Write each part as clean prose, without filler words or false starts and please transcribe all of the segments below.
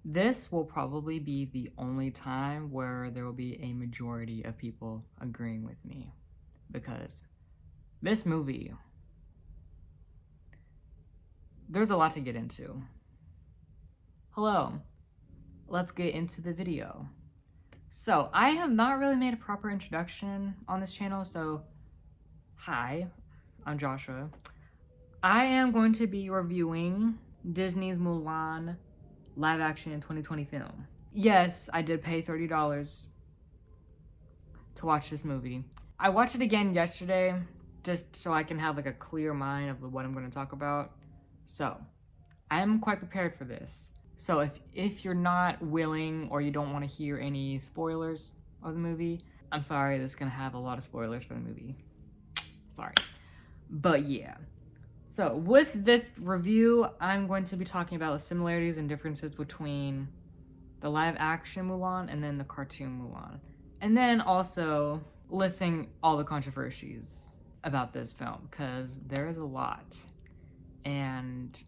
This will probably be the only time where there will be a majority of people agreeing with me, because this movie, there's a lot to get into. Hello, let's get into the video. So, I have not really made a proper introduction on this channel, so hi, I'm Joshua. I am going to be reviewing Disney's Mulan live action in 2020 film. Yes, I did pay $30 to watch this movie. I watched it again yesterday just so I can have like a clear mind of what I'm going to talk about. So, I am quite prepared for this. So if you're not willing or you don't want to hear any spoilers of the movie, I'm sorry, this is going to have a lot of spoilers for the movie. Sorry. But yeah. So with this review, I'm going to be talking about the similarities and differences between the live action Mulan and then the cartoon Mulan. And then also listing all the controversies about this film, because there is a lot. And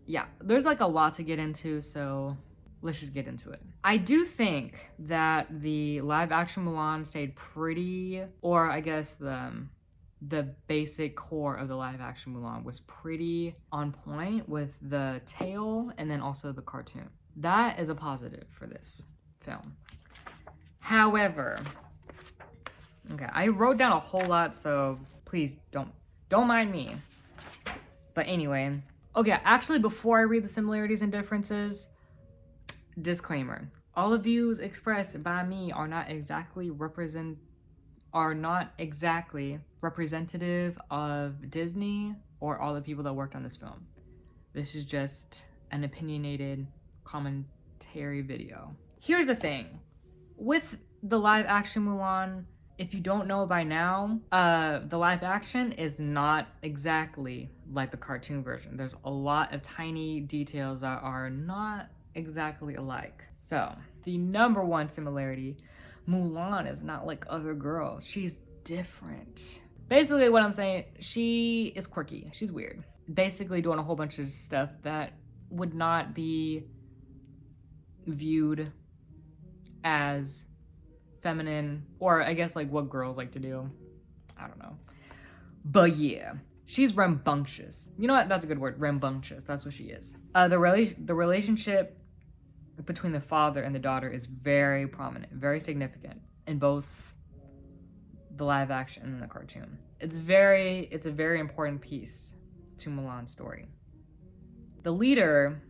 yeah, there's like a lot to get into, so let's just get into it. I do think that the live action Mulan stayed pretty, or I guess the basic core of the live action Mulan was pretty on point with the tale and then also the cartoon. That is a positive for this film. However, okay, I wrote down a whole lot, so please don't mind me. But anyway, okay, actually before I read the similarities and differences, disclaimer. All the views expressed by me are not exactly representative of Disney or all the people that worked on this film. This is just an opinionated commentary video. Here's the thing. With the live action Mulan, if you don't know by now, the live action is not exactly like the cartoon version. There's a lot of tiny details that are not exactly alike. So, the number one similarity, Mulan is not like other girls. She's different. Basically what I'm saying, she is quirky. She's weird. Basically doing a whole bunch of stuff that would not be viewed as feminine, or I guess like what girls like to do. I don't know. But yeah, she's rambunctious. You know what? That's a good word. Rambunctious. That's what she is. The relationship between the father and the daughter is very prominent, very significant in both the live action and the cartoon. It's a very important piece to Mulan's story. The leader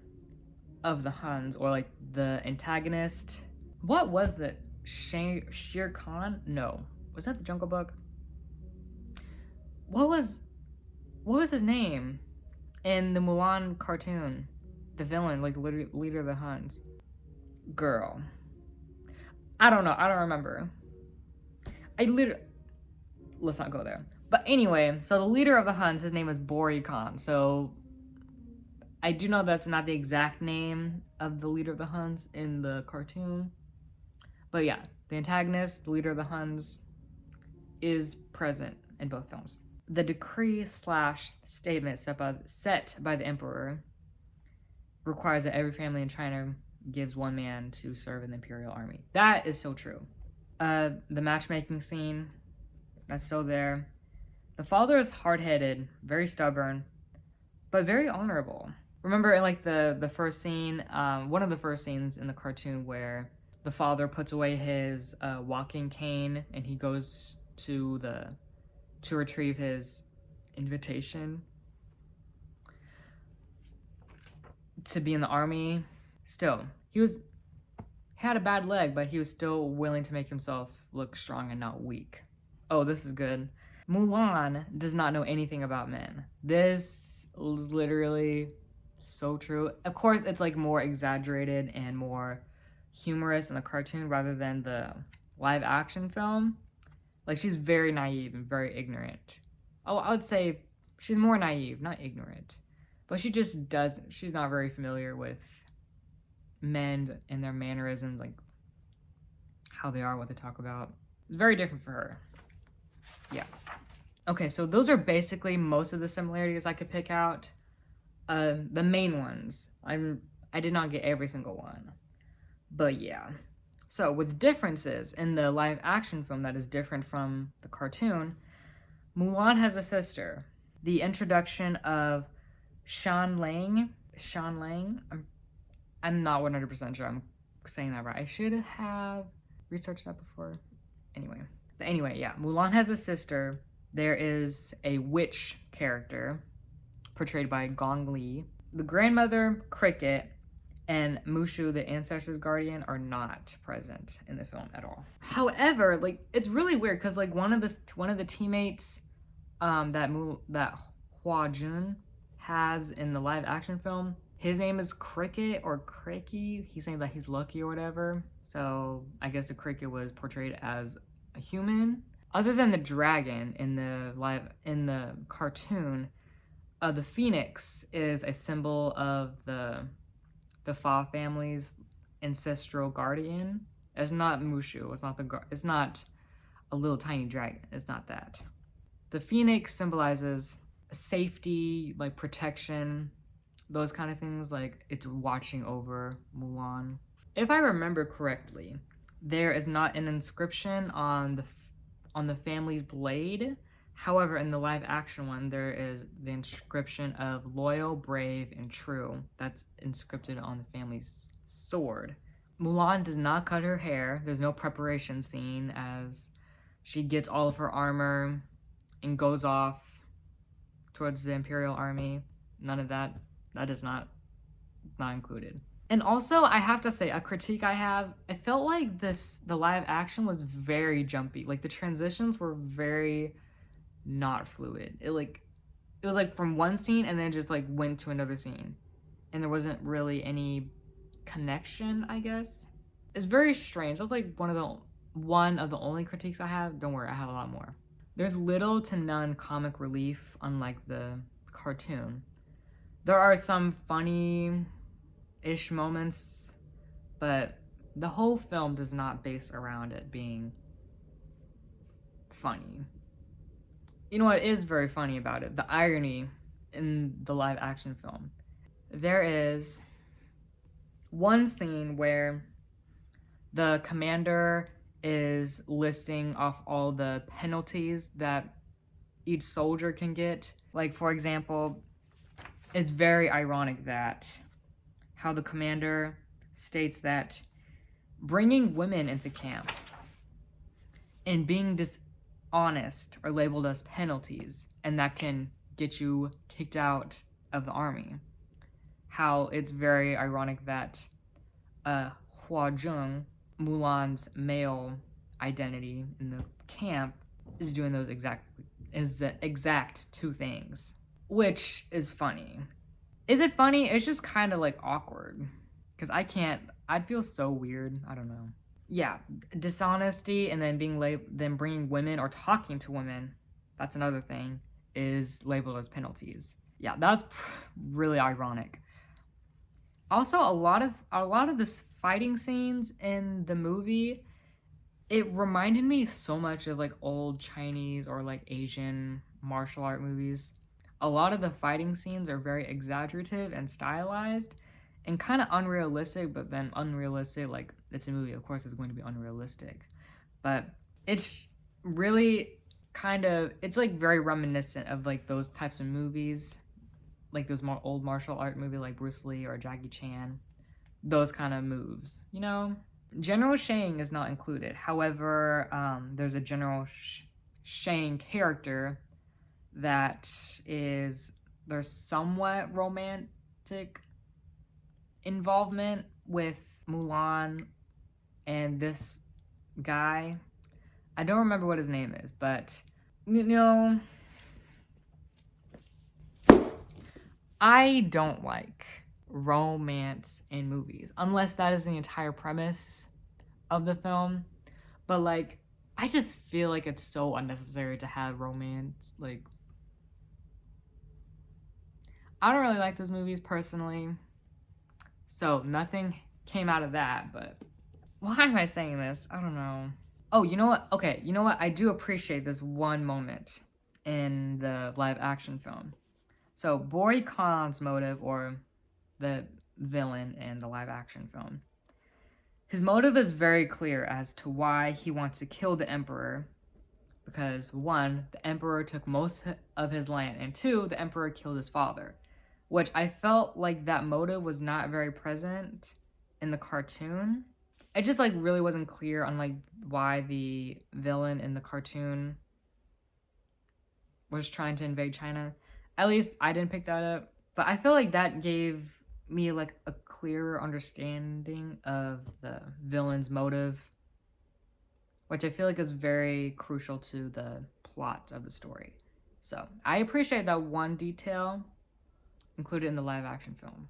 of the Huns, or like the antagonist, what was that? Shere Khan? No. Was that the Jungle Book? What was his name in the Mulan cartoon? The villain, like leader of the Huns. Girl. I don't know. I don't remember. Let's not go there. But anyway, so the leader of the Huns, his name is Bori Khan. So I do know that's not the exact name of the leader of the Huns in the cartoon. But yeah, the antagonist, the leader of the Huns, is present in both films. The decree/statement set by the emperor requires that every family in China gives one man to serve in the imperial army. That is so true. The matchmaking scene, that's still there. The father is hard-headed, very stubborn, but very honorable. Remember in like the first scene, one of the first scenes in the cartoon where the father puts away his walking cane and he goes to retrieve his invitation to be in the army. Still, he had a bad leg, but he was still willing to make himself look strong and not weak. Oh, this is good. Mulan does not know anything about men. This is literally so true. Of course, it's like more exaggerated and more humorous in the cartoon rather than the live action film. Like, she's very naive and very ignorant. Oh, I would say she's more naive, not ignorant. But she's not very familiar with men and their mannerisms, like how they are, what they talk about. It's very different for her. Yeah. Okay, so those are basically most of the similarities I could pick out. The main ones. I I did not get every single one. But yeah. So with differences in the live action film that is different from the cartoon, Mulan has a sister. The introduction of Shan Lang, I'm not 100% sure I'm saying that right. I should have researched that before. Anyway, yeah, Mulan has a sister. There is a witch character portrayed by Gong Li. The grandmother, Cricket, and Mushu, the ancestors guardian, are not present in the film at all. However, like, it's really weird because like one of the teammates that Hua Jun has in the live action film, his name is Cricket or Cricky. He's saying that he's lucky or whatever. So I guess the Cricket was portrayed as a human. Other than the dragon in the cartoon, the phoenix is a symbol of the Fa family's ancestral guardian. It's not Mushu. It's not a little tiny dragon. It's not that. The phoenix symbolizes safety, like protection, those kind of things. Like it's watching over Mulan. If I remember correctly, there is not an inscription on the family's blade. However, in the live action one, there is the inscription of loyal, brave, and true. That's inscripted on the family's sword. Mulan does not cut her hair. There's no preparation scene as she gets all of her armor and goes off towards the Imperial Army. None of that. That is not included. And also, I have to say, a critique I have, I felt like the live action was very jumpy. Like, the transitions were very not fluid. It was like from one scene and then just like went to another scene. And there wasn't really any connection, I guess. It's very strange. That's like one of the only critiques I have. Don't worry, I have a lot more. There's little to none comic relief, unlike the cartoon. There are some funny-ish moments, but the whole film does not base around it being funny. You know what is very funny about it? The irony in the live action film. There is one scene where the commander is listing off all the penalties that each soldier can get. Like, for example, it's very ironic that how the commander states that bringing women into camp and being dishonest are labeled as penalties, and that can get you kicked out of the army. How it's very ironic that Hua Jung, Mulan's male identity in the camp, is doing the exact two things, which is funny. Is it funny? It's just kind of like awkward because I'd feel so weird. I don't know. Yeah, dishonesty and then then bringing women or talking to women, that's another thing, is labeled as penalties. Yeah, that's really ironic. Also, a lot of the fighting scenes in the movie, it reminded me so much of like old Chinese or like Asian martial art movies. A lot of the fighting scenes are very exaggerative and stylized and kind of unrealistic, but then unrealistic, like it's a movie, of course it's going to be unrealistic. But it's really it's like very reminiscent of like those types of movies, like those more old martial art movie like Bruce Lee or Jackie Chan, those kind of moves, you know? General Shang is not included. However, there's a General Shang character that there's somewhat romantic involvement with Mulan and this guy. I don't remember what his name is, but you know, I don't like romance in movies unless that is the entire premise of the film. But like, I just feel like it's so unnecessary to have romance. Like, I don't really like those movies personally, so nothing came out of that. But why am I saying this? I don't know. Oh, you know what? Okay, you know what? I do appreciate this one moment in the live action film. So Bori Khan's motive, or the villain in the live action film. His motive is very clear as to why he wants to kill the emperor, because 1, the emperor took most of his land, and 2, the emperor killed his father, which I felt like that motive was not very present in the cartoon. It just like really wasn't clear on like why the villain in the cartoon was trying to invade China. At least I didn't pick that up, but I feel like that gave me like a clearer understanding of the villain's motive, which I feel like is very crucial to the plot of the story. So I appreciate that one detail included in the live action film.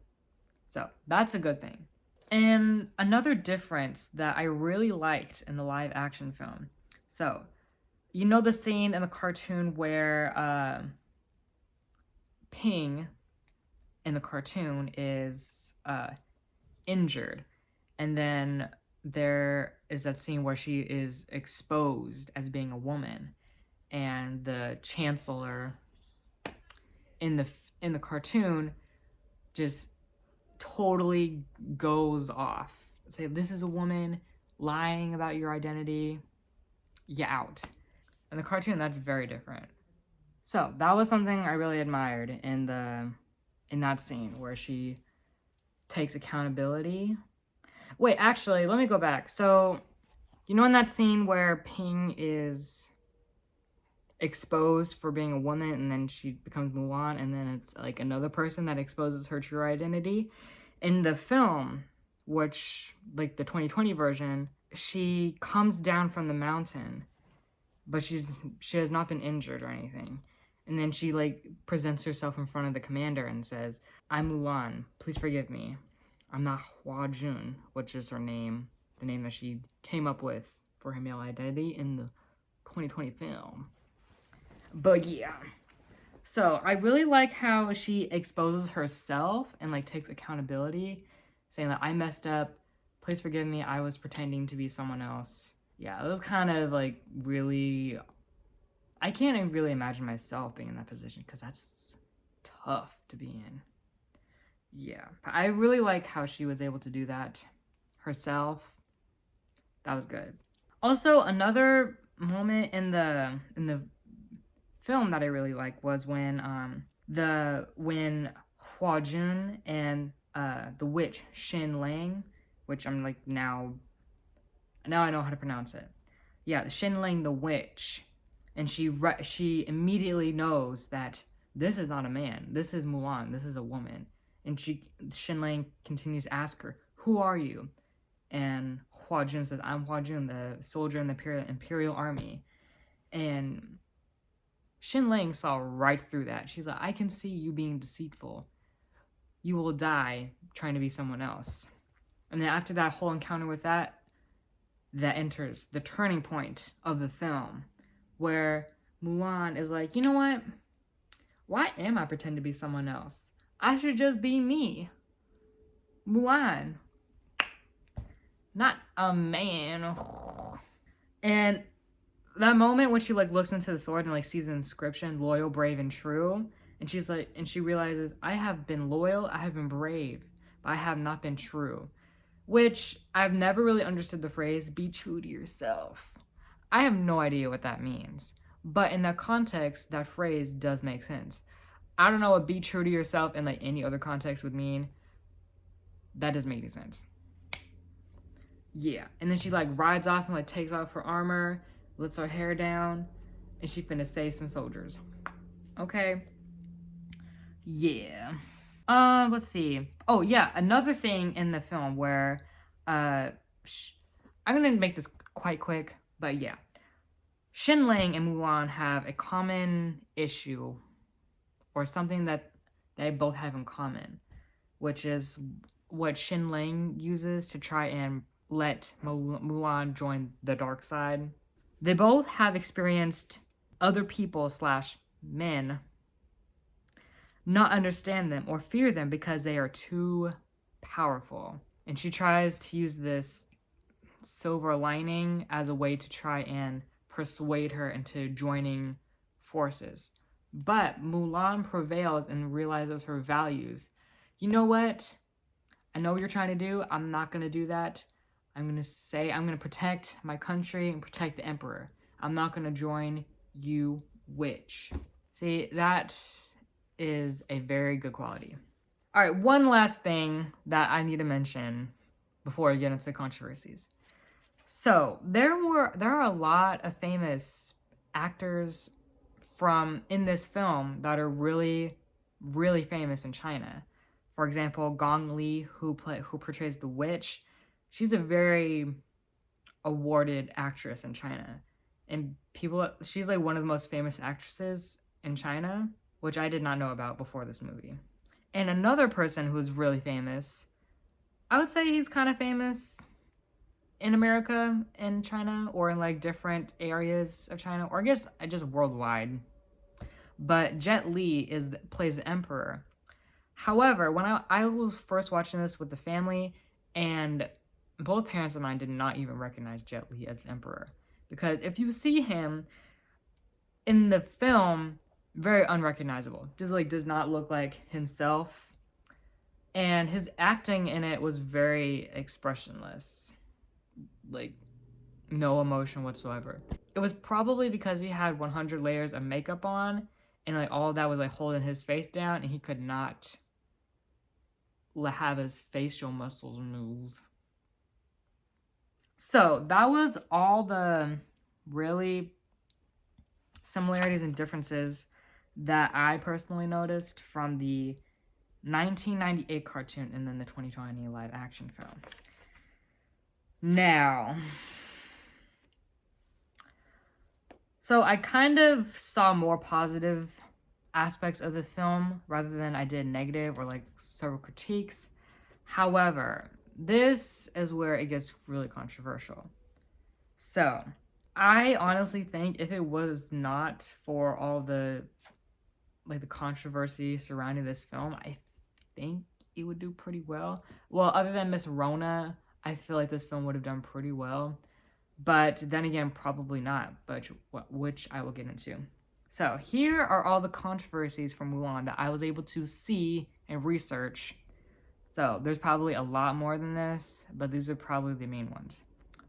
So that's a good thing. And another difference that I really liked in the live action film. So, you know the scene in the cartoon where Ping in the cartoon is injured, and then there is that scene where she is exposed as being a woman, and the chancellor in the cartoon just totally goes off, say, this is a woman lying about your identity, you out. In the cartoon, that's very different. So that was something I really admired in that scene where she takes accountability. Wait, actually, let me go back. So, you know in that scene where Ping is exposed for being a woman and then she becomes Mulan, and then it's like another person that exposes her true identity? In the film, which like the 2020 version, she comes down from the mountain, but she has not been injured or anything. And then she like presents herself in front of the commander and says, "I'm Mulan, please forgive me. I'm not Hua Jun," which is her name, the name that she came up with for her male identity in the 2020 film. But yeah. So I really like how she exposes herself and like takes accountability, saying that I messed up, please forgive me, I was pretending to be someone else. Yeah, it was kind of like really, I can't even really imagine myself being in that position because that's tough to be in. Yeah, but I really like how she was able to do that herself. That was good. Also, another moment in the film that I really like was when when Hua Jun and the witch Xin Lang, which I'm like now I know how to pronounce it. Yeah, Xin Lang the witch, and she immediately knows that this is not a man. This is Mulan. This is a woman. And Xin Lang continues to ask her, "Who are you?" And Hua Jun says, "I'm Hua Jun, the soldier in the Imperial Army." And Xin Lang saw right through that. She's like, "I can see you being deceitful. You will die trying to be someone else." And then after that whole encounter with that enters the turning point of the film, where Mulan is like, you know what? Why am I pretending to be someone else? I should just be me. Mulan. Not a man. And that moment when she like looks into the sword and like sees the inscription, loyal, brave, and true, and she's like, and she realizes, I have been loyal, I have been brave, but I have not been true. Which I've never really understood the phrase, be true to yourself. I have no idea what that means. But in that context, that phrase does make sense. I don't know what be true to yourself in like any other context would mean. That doesn't make any sense. Yeah. And then she like rides off and like takes off her armor, lets her hair down, and she finna save some soldiers. Okay. Yeah. Let's see. Oh yeah, another thing in the film where I'm gonna make this quite quick, but yeah. Xin Lang and Mulan have a common issue, or something that they both have in common, which is what Xin Lang uses to try and let Mulan join the dark side. They both have experienced other people / men not understand them or fear them because they are too powerful. And she tries to use this silver lining as a way to try and persuade her into joining forces. But Mulan prevails and realizes her values. You know what? I know what you're trying to do. I'm not going to do that. I'm going to protect my country and protect the emperor. I'm not going to join you, witch. See, that is a very good quality. All right, one last thing that I need to mention before we get into the controversies. So there are a lot of famous actors in this film that are really, really famous in China. For example, Gong Li, who portrays the witch, she's a very awarded actress in China, and she's like one of the most famous actresses in China, which I did not know about before this movie. And another person who's really famous, I would say he's kind of famous in America and China, or in like different areas of China, or I guess just worldwide. But Jet Li plays the emperor. However, when I was first watching this with the family, and both parents of mine did not even recognize Jet Li as the emperor, because if you see him in the film, very unrecognizable. Does not look like himself, and his acting in it was very expressionless, like no emotion whatsoever. It was probably because he had 100 layers of makeup on, and like all of that was like holding his face down, and he could not have his facial muscles move. So that was all the really similarities and differences that I personally noticed from the 1998 cartoon and then the 2020 live action film. Now, so I kind of saw more positive aspects of the film rather than I did negative or like several critiques. However, this is where it gets really controversial. So, I honestly think if it was not for all the controversy surrounding this film, I think it would do pretty well. Well, other than Miss Rona, I feel like this film would have done pretty well. But then again, probably not, but which I will get into. So here are all the controversies from Mulan that I was able to see and research. So there's probably a lot more than this, but these are probably the main ones.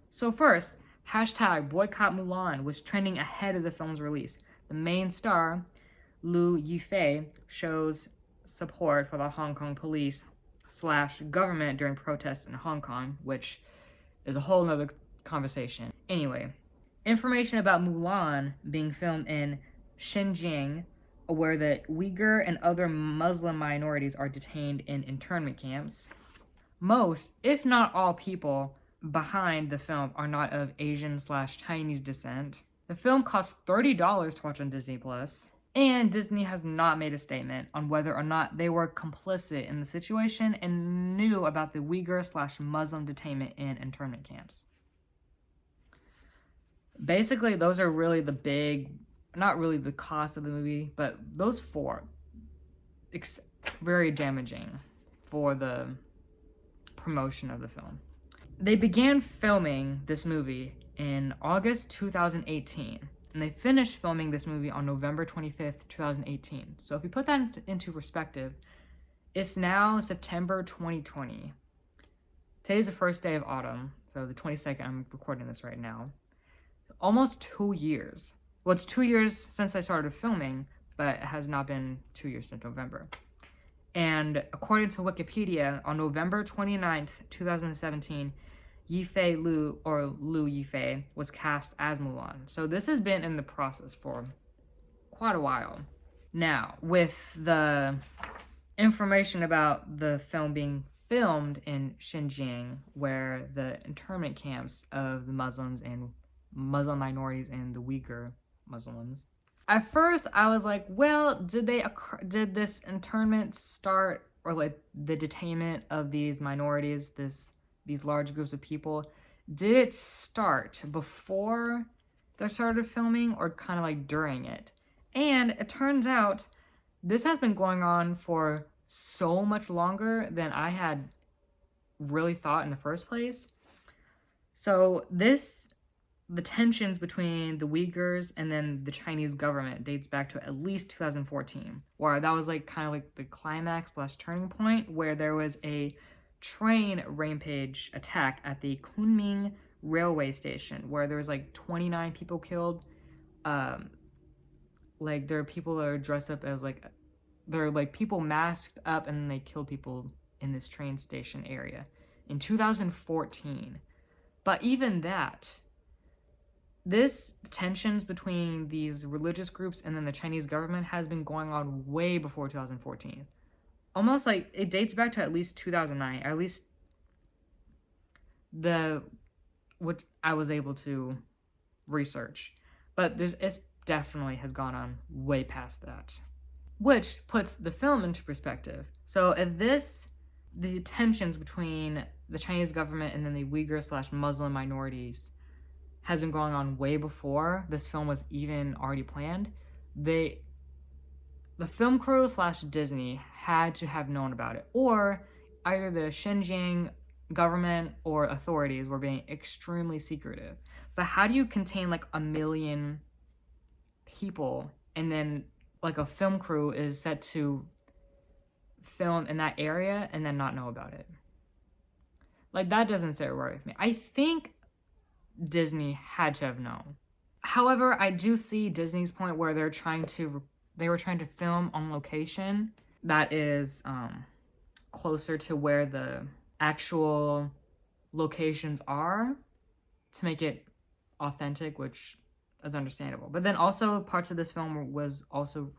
So first, hashtag boycott Mulan was trending ahead of the film's release. The main star, Liu Yifei, shows support for the Hong Kong police / government during protests in Hong Kong, which is a whole nother conversation. Anyway, information about Mulan being filmed in Xinjiang, where the Uyghur and other Muslim minorities are detained in internment camps. Most, if not all, people behind the film are not of Asian / Chinese descent. The film costs $30 to watch on Disney+, and Disney has not made a statement on whether or not they were complicit in the situation and knew about the Uyghur / Muslim detainment in internment camps. Basically, those are really the big, not really the cost of the movie, but those four, very damaging for the promotion of the film. They began filming this movie in August 2018, and they finished filming this movie on November 25th, 2018. So if you put that into perspective, it's now September 2020. Today's the first day of autumn, so the 22nd, I'm recording this right now. Almost 2 years. Well, it's 2 years since I started filming, but it has not been 2 years since November. And according to Wikipedia, on November 29th, 2017, Yifei Liu, or Liu Yifei, was cast as Mulan. So this has been in the process for quite a while. Now, with the information about the film being filmed in Xinjiang, where the internment camps of the Muslims and Muslim minorities and the Uyghur Muslims. At first, I was like, well, did this internment start, or like the detainment of these minorities, these large groups of people, did it start before they started filming or kind of like during it? And it turns out this has been going on for so much longer than I had really thought in the first place. So the tensions between the Uyghurs and then the Chinese government dates back to at least 2014, where that was like kind of like the climax / turning point, where there was a train rampage attack at the Kunming railway station where there was like 29 people killed. Like there are people that are dressed up as like, they're like people masked up, and then they kill people in this train station area in 2014. But even that, this tensions between these religious groups and then the Chinese government has been going on way before 2014. Almost like it dates back to at least 2009, at least what I was able to research. But it definitely has gone on way past that, which puts the film into perspective. So if the tensions between the Chinese government and then the Uyghur/Muslim minorities has been going on way before this film was even already planned, the film crew / Disney had to have known about it, or either the Xinjiang government or authorities were being extremely secretive. But how do you contain like 1 million people, and then like a film crew is set to film in that area and then not know about it? Like, that doesn't sit right with me. I think Disney had to have known. However, I do see Disney's point where they were trying to film on location that is closer to where the actual locations are to make it authentic, which is understandable. But then also parts of this film was also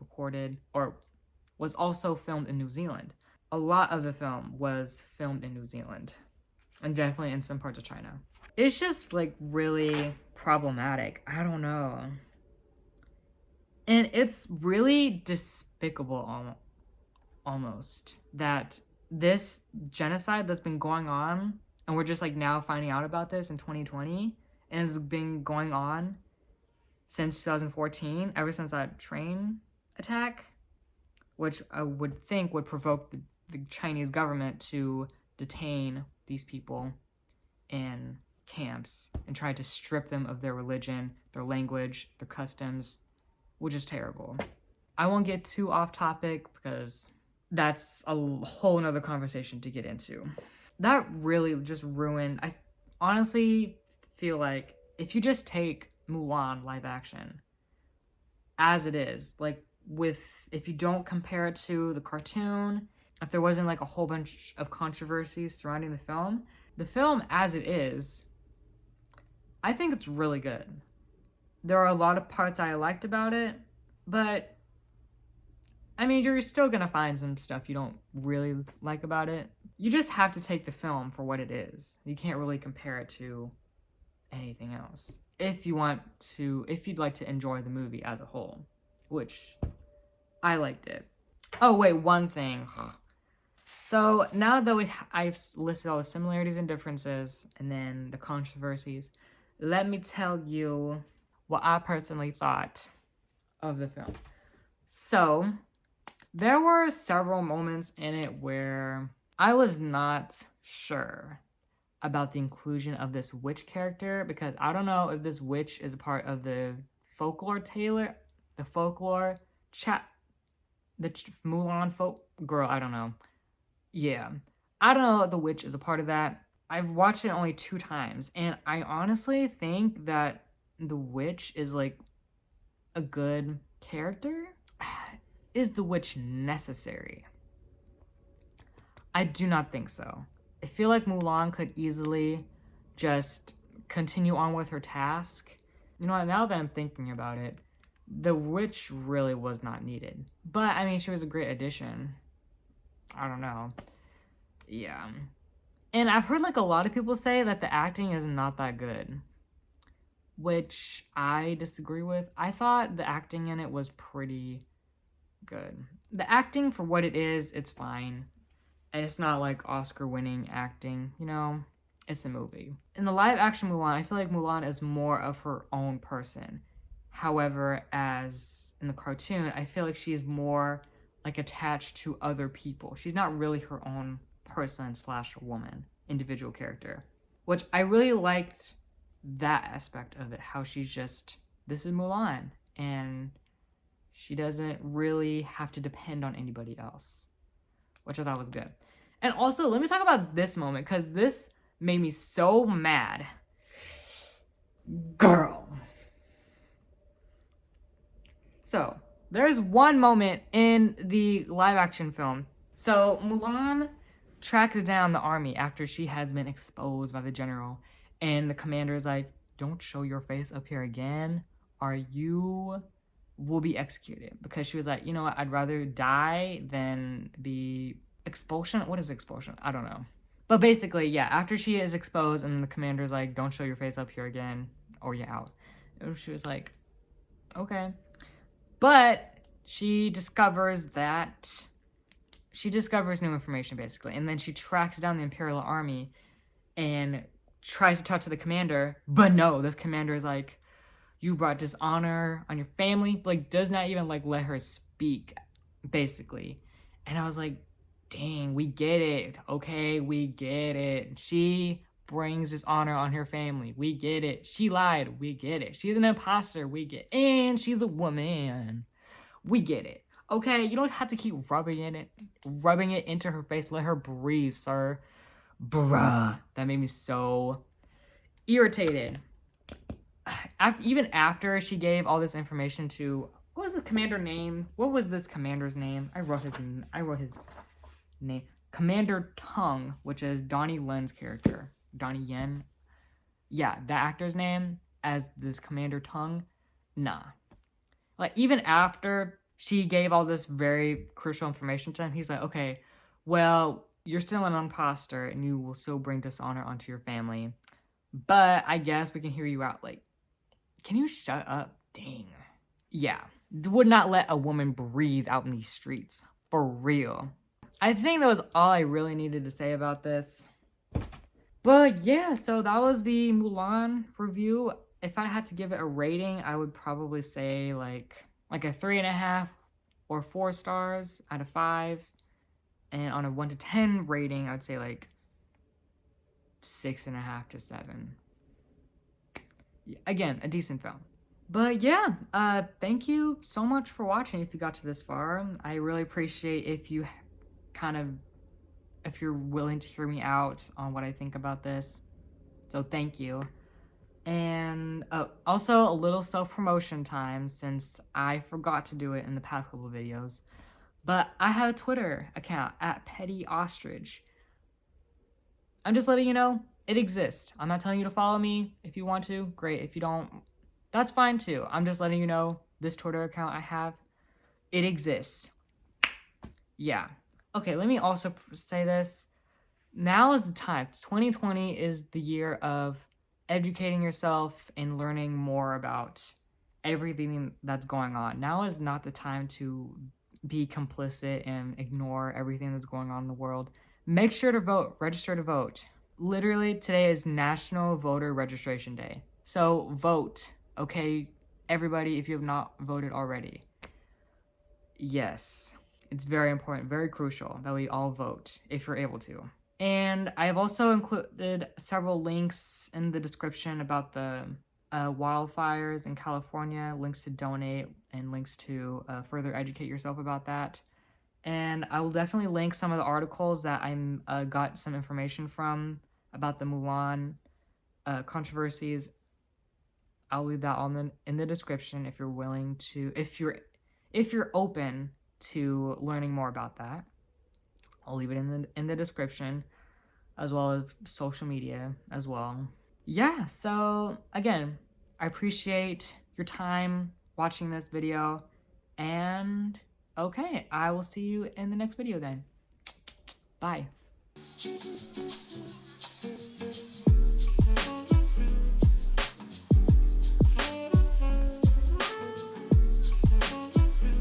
filmed in New Zealand. A lot of the film was filmed in New Zealand, and definitely in some parts of China. It's just like really problematic. I don't know. And it's really despicable almost that this genocide that's been going on, and we're just like now finding out about this in 2020, and it's been going on since 2014, ever since that train attack, which I would think would provoke the Chinese government to detain these people in camps and try to strip them of their religion, their language, their customs, which is terrible. I won't get too off topic because that's a whole nother conversation to get into. That really just ruined. I honestly feel like if you just take Mulan live action as it is, like if you don't compare it to the cartoon, if there wasn't like a whole bunch of controversies surrounding the film as it is, I think it's really good. There are a lot of parts I liked about it, but I mean, you're still gonna find some stuff you don't really like about it. You just have to take the film for what it is. You can't really compare it to anything else. If you'd like to enjoy the movie as a whole, which I liked it. Oh wait, one thing. So now that I've listed all the similarities and differences and then the controversies, let me tell you what I personally thought of the film. So there were several moments in it where I was not sure about the inclusion of this witch character, because I don't know if this witch is a part of the folklore Mulan folk girl, I don't know. Yeah, I don't know if the witch is a part of that. I've watched it only 2 times, and I honestly think that the witch is like a good character. Is the witch necessary? I do not think so. I feel like Mulan could easily just continue on with her task. You know what, now that I'm thinking about it, the witch really was not needed. But, I mean, she was a great addition. I don't know. Yeah. And I've heard like a lot of people say that the acting is not that good, which I disagree with. I thought the acting in it was pretty good. The acting for what it is, it's fine. And it's not like Oscar-winning acting, you know? It's a movie. In the live-action Mulan, I feel like Mulan is more of her own person. However, as in the cartoon, I feel like she's more like attached to other people. She's not really her own person / woman, individual character. Which I really liked that aspect of it, how she's just, this is Mulan, and she doesn't really have to depend on anybody else, which I thought was good. And also, let me talk about this moment, because this made me so mad. Girl. So, there's one moment in the live action film. So, Mulan tracks down the army after she has been exposed by the general. And the commander is like, don't show your face up here again, or you will be executed. Because she was like, you know what, I'd rather die than be expulsion. What is expulsion? I don't know. But basically, yeah, after she is exposed and the commander's like, don't show your face up here again, or you're out. And she was like, okay. But she discovers new information, basically. And then she tracks down the Imperial Army and tries to talk to the commander. But no, this commander is like, you brought dishonor on your family. Like, does not even, like, let her speak, basically. And I was like, dang, we get it. Okay, we get it. She brings dishonor on her family. We get it. She lied. We get it. She's an imposter. We get it. And she's a woman. We get it. Okay, you don't have to keep rubbing it into her face. Let her breathe, sir. Bruh. That made me so irritated. Even after she gave all this information to, what was the commander name? What was this commander's name? I wrote his name. Commander Tung, which is Donnie Yen's character. Donnie Yen. Yeah, the actor's name as this Commander Tung. Nah. Like, even after she gave all this very crucial information to him, he's like, okay, well, you're still an imposter and you will still bring dishonor onto your family. But I guess we can hear you out. Like, can you shut up? Dang. Yeah. Would not let a woman breathe out in these streets. For real. I think that was all I really needed to say about this. But yeah, so that was the Mulan review. If I had to give it a rating, I would probably say like a 3.5 or 4 stars out of 5. And on a 1 to 10 rating, I'd say like 6.5 to 7. Again, a decent film. But yeah, thank you so much for watching if you got to this far. I really appreciate if you're willing to hear me out on what I think about this. So thank you. And also a little self-promotion time, since I forgot to do it in the past couple of videos. But I have a Twitter account at Petty Ostrich. I'm just letting you know it exists. I'm not telling you to follow me. If you want to, great. If you don't, that's fine too. I'm just letting you know this Twitter account I have, it exists. Yeah. Okay, let me also say this. Now is the time. 2020 is the year of educating yourself and learning more about everything that's going on. Now is not the time to be complicit and ignore everything that's going on in the world. Make sure to vote. Register to vote. Literally, today is National Voter Registration Day. So vote, okay, everybody, if you have not voted already. Yes, it's very important, very crucial that we all vote if you're able to. And I have also included several links in the description about the wildfires in California, links to donate, and links to further educate yourself about that. And I will definitely link some of the articles that I got some information from about the Mulan controversies. I'll leave that all in the description if you're willing to, if you're open to learning more about that. I'll leave it in the description, as well as social media as well. Yeah, so again, I appreciate your time watching this video, and okay, I will see you in the next video then. Bye.